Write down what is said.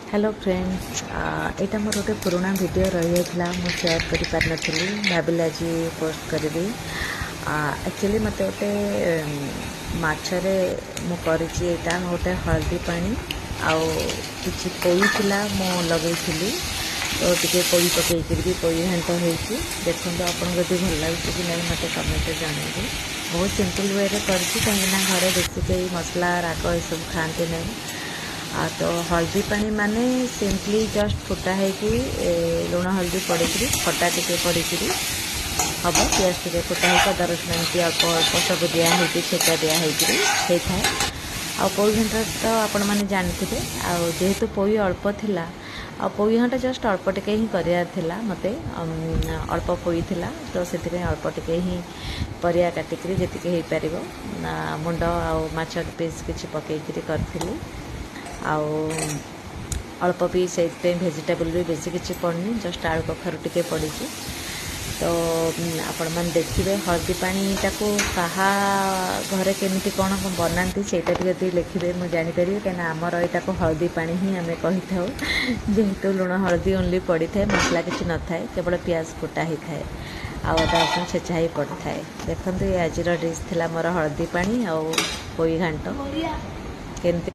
Hello friends, यहाँ मोर गोटे पुराना वीडियो रही था मुझे सेयार करी भाविल आज पोस्ट करी। एक्चुअली मत गोटे मछरे मुझे गोटे हल्दी पानी आउ कि पोई थिला मु लगे तो टे पोई पकईकि भी पोई घाट होती देखो आपको जब भल लगे कि नहीं मत कमेंट जनइबे। बहुत सिंपल वे कहीं घरे बेसी कई मसला राग ये सब खाते नहीं। तो हल्दी पानी माने सिंपली जस्ट फुटा है कि लुण हल्दी पड़ी खटा टे पड़ी हम पियाज टे फुटा है अदा रसुण एमती अल्प अल्प सब दिखाई छेचा दिखाई होता है। आ पोई घाटा तो आपण मैंने जानते जेहेतु पोई अल्प थिला आ पोई घाटा जस्ट अल्प टिके ही करार मत अल्प पोई थिला तो से अल्प टिके ही परिया काटिक जी हो पार मुंड आछ पीस किसी पकईकि करी आउ अल्प भी से भेजिटेबल भी बेसी किसी पड़नी जस्ट आलू कखारू टे पड़ी। तो आपण मैंने देखिए हल्दी पानी टाको कहा घरे केमिति कौन बनाती सेटा भी लिखिए मुझे जापर कहीं आमर यहाँ को हल्दी पानी ही आम कही था जेहेतु लुण हल्दी ओनली पड़ी था मसला किसी न थाए केवल पियाज फुटा ही थाए आदा रसुण छेचा ही पड़ थाए। देखते आज डिश थी मोर हल्दी पानी आउ पोई घाट केमती